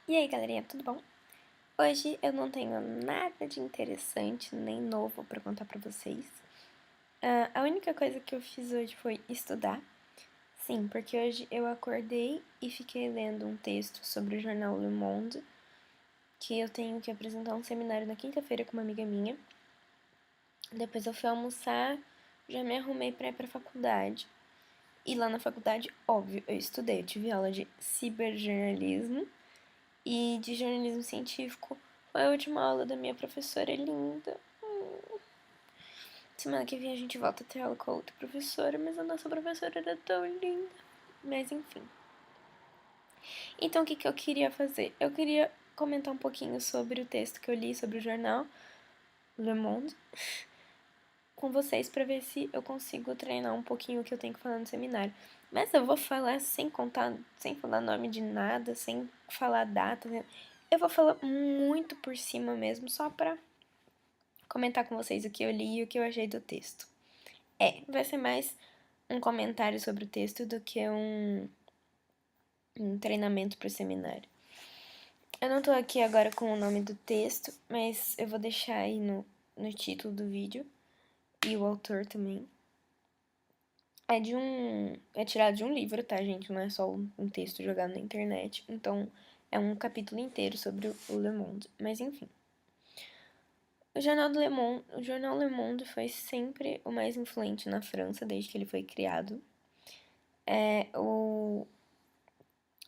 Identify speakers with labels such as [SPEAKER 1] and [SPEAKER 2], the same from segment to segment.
[SPEAKER 1] E aí, galerinha, tudo bom? Hoje eu não tenho nada de interessante nem novo pra contar pra vocês. A única coisa que eu fiz hoje foi estudar. Sim, porque hoje eu acordei e fiquei lendo um texto sobre o jornal Le Monde, que eu tenho que apresentar um seminário na quinta-feira com uma amiga minha. Depois eu fui almoçar, já me arrumei pra ir pra faculdade. E lá na faculdade, óbvio, eu estudei. Eu tive aula de ciberjornalismo e de jornalismo científico. Foi a última aula da minha professora linda. Semana que vem a gente volta a ter aula com a outra professora, mas a nossa professora era tão linda. Mas enfim. Então o que eu queria fazer? Eu queria comentar um pouquinho sobre o texto que eu li sobre o jornal Le Monde com vocês pra ver se eu consigo treinar um pouquinho o que eu tenho que falar no seminário. Mas eu vou falar sem contar, sem falar nome de nada, sem falar data. Eu vou falar muito por cima mesmo, só pra comentar com vocês o que eu li e o que eu achei do texto. Vai ser mais um comentário sobre o texto do que um treinamento para o seminário. Eu não tô aqui agora com o nome do texto, mas eu vou deixar aí no título do vídeo e o autor também. É tirado de um livro, tá, gente? Não é só um texto jogado na internet. Então, é um capítulo inteiro sobre o Le Monde. Mas, enfim. O jornal Le Monde foi sempre o mais influente na França desde que ele foi criado. O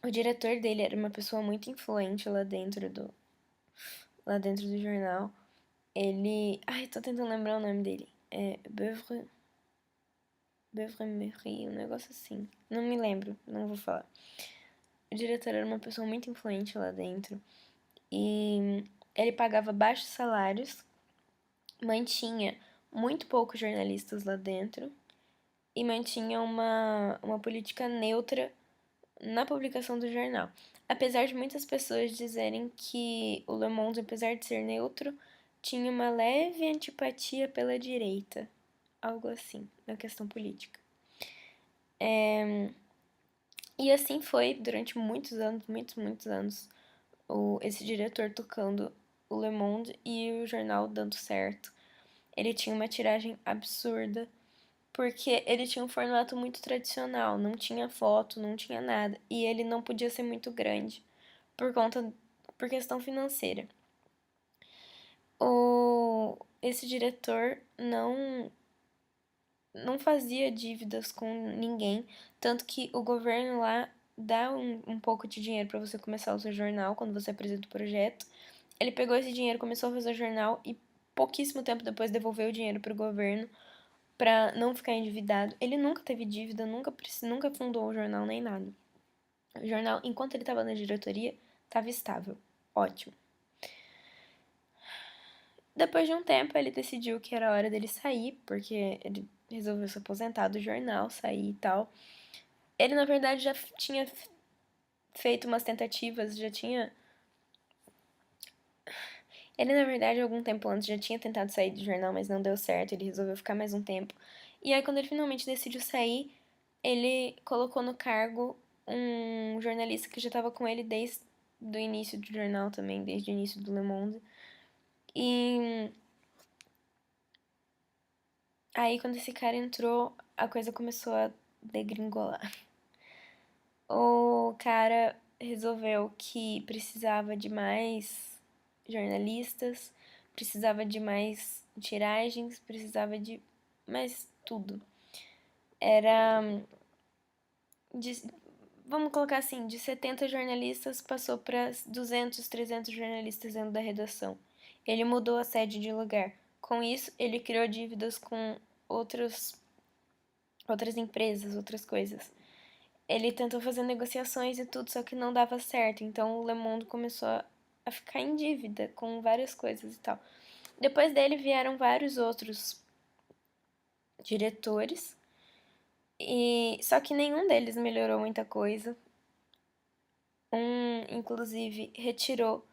[SPEAKER 1] diretor dele era uma pessoa muito influente lá dentro do jornal. Ele... Ai, tô tentando lembrar o nome dele. Beuvre-Méry, um negócio assim. Não me lembro, não vou falar. O diretor era uma pessoa muito influente lá dentro. E ele pagava baixos salários, mantinha muito poucos jornalistas lá dentro e mantinha uma política neutra na publicação do jornal. Apesar de muitas pessoas dizerem que o Le Monde, apesar de ser neutro, tinha uma leve antipatia pela direita. Algo assim, na questão política. E assim foi durante muitos anos, muitos anos, esse diretor tocando o Le Monde e o jornal dando certo. Ele tinha uma tiragem absurda, porque ele tinha um formato muito tradicional, não tinha foto, não tinha nada, e ele não podia ser muito grande por questão financeira. Esse diretor não fazia dívidas com ninguém, tanto que o governo lá dá um pouco de dinheiro para você começar o seu jornal quando você apresenta o projeto. Ele pegou esse dinheiro, começou a fazer o jornal e pouquíssimo tempo depois devolveu o dinheiro pro governo para não ficar endividado. Ele nunca teve dívida, nunca fundou o jornal nem nada. O jornal, enquanto ele estava na diretoria, estava estável. Ótimo. Depois de um tempo, ele decidiu que era hora dele sair, porque ele resolveu se aposentar do jornal, sair e tal. Ele, na verdade, já tinha feito umas tentativas, Ele, na verdade, algum tempo antes já tinha tentado sair do jornal, mas não deu certo, ele resolveu ficar mais um tempo. E aí, quando ele finalmente decidiu sair, ele colocou no cargo um jornalista que já estava com ele desde o início do jornal também, desde o início do Le Monde. E aí, quando esse cara entrou, a coisa começou a degringolar. O cara resolveu que precisava de mais jornalistas, precisava de mais tiragens, precisava de mais tudo. Era vamos colocar assim, de 70 jornalistas passou para 200, 300 jornalistas dentro da redação. Ele mudou a sede de lugar. Com isso, ele criou dívidas com outras empresas, outras coisas. Ele tentou fazer negociações e tudo, só que não dava certo. Então o Le Monde começou a ficar em dívida com várias coisas e tal. Depois dele vieram vários outros diretores, e só que nenhum deles melhorou muita coisa. Inclusive, retirou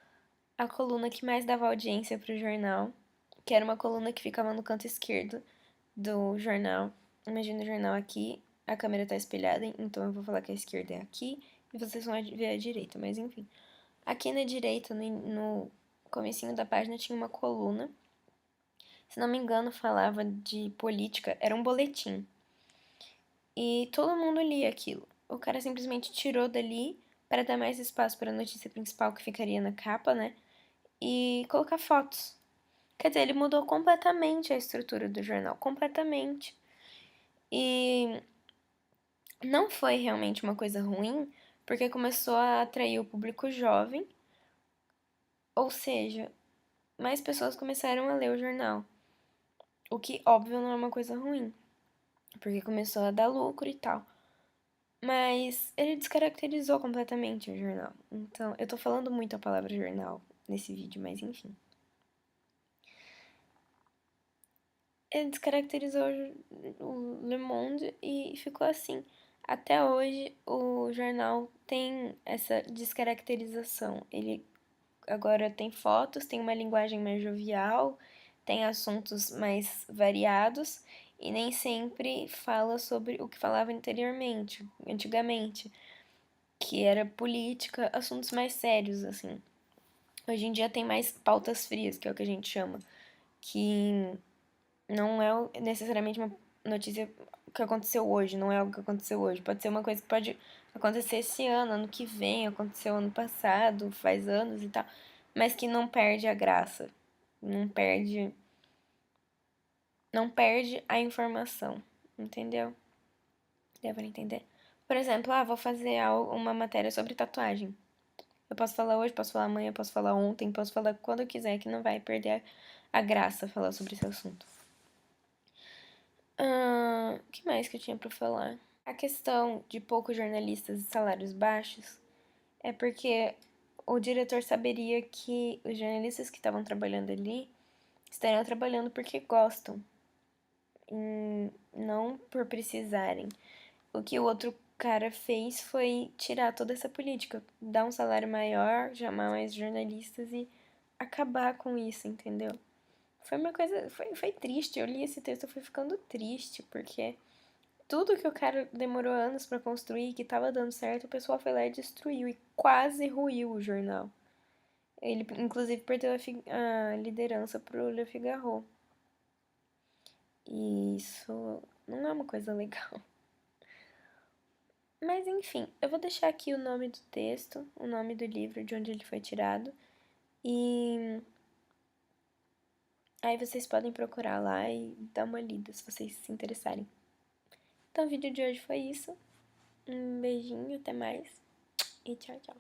[SPEAKER 1] a coluna que mais dava audiência para o jornal, que era uma coluna que ficava no canto esquerdo do jornal. Imagina o jornal aqui, a câmera tá espelhada, então eu vou falar que a esquerda é aqui e vocês vão ver a direita, mas enfim. Aqui na direita, no comecinho da página, tinha uma coluna. Se não me engano, falava de política. Era um boletim. E todo mundo lia aquilo. O cara simplesmente tirou dali para dar mais espaço para a notícia principal que ficaria na capa, né? E colocar fotos. Quer dizer, ele mudou completamente a estrutura do jornal, completamente. E não foi realmente uma coisa ruim, porque começou a atrair o público jovem, ou seja, mais pessoas começaram a ler o jornal. O que, óbvio, não é uma coisa ruim, porque começou a dar lucro e tal. Mas ele descaracterizou completamente o jornal. Então, eu tô falando muito a palavra jornal nesse vídeo, mas enfim. Ele descaracterizou o Le Monde e ficou assim. Até hoje, o jornal tem essa descaracterização. Ele agora tem fotos, tem uma linguagem mais jovial, tem assuntos mais variados e nem sempre fala sobre o que falava antigamente, que era política, assuntos mais sérios, assim. Hoje em dia tem mais pautas frias, que é o que a gente chama, que não é necessariamente uma notícia que aconteceu hoje, não é algo que aconteceu hoje. Pode ser uma coisa que pode acontecer esse ano, ano que vem, aconteceu ano passado, faz anos e tal, mas que não perde a graça, não perde a informação, entendeu? Deu pra entender? Por exemplo, vou fazer uma matéria sobre tatuagem. Eu posso falar hoje, posso falar amanhã, posso falar ontem, posso falar quando eu quiser, que não vai perder a graça falar sobre esse assunto. O que mais que eu tinha pra falar? A questão de poucos jornalistas e salários baixos é porque o diretor saberia que os jornalistas que estavam trabalhando ali estariam trabalhando porque gostam, e não por precisarem. O que o outro cara fez foi tirar toda essa política, dar um salário maior, chamar mais jornalistas e acabar com isso, entendeu? Foi uma coisa. Foi triste. Eu li esse texto e fui ficando triste, porque tudo que o cara demorou anos pra construir, que tava dando certo, o pessoal foi lá e destruiu e quase ruiu o jornal. Ele, inclusive, perdeu a liderança pro Le Figaro. E isso não é uma coisa legal. Mas enfim, eu vou deixar aqui o nome do texto, o nome do livro, de onde ele foi tirado. E aí vocês podem procurar lá e dar uma lida se vocês se interessarem. Então o vídeo de hoje foi isso. Um beijinho, até mais e tchau, tchau.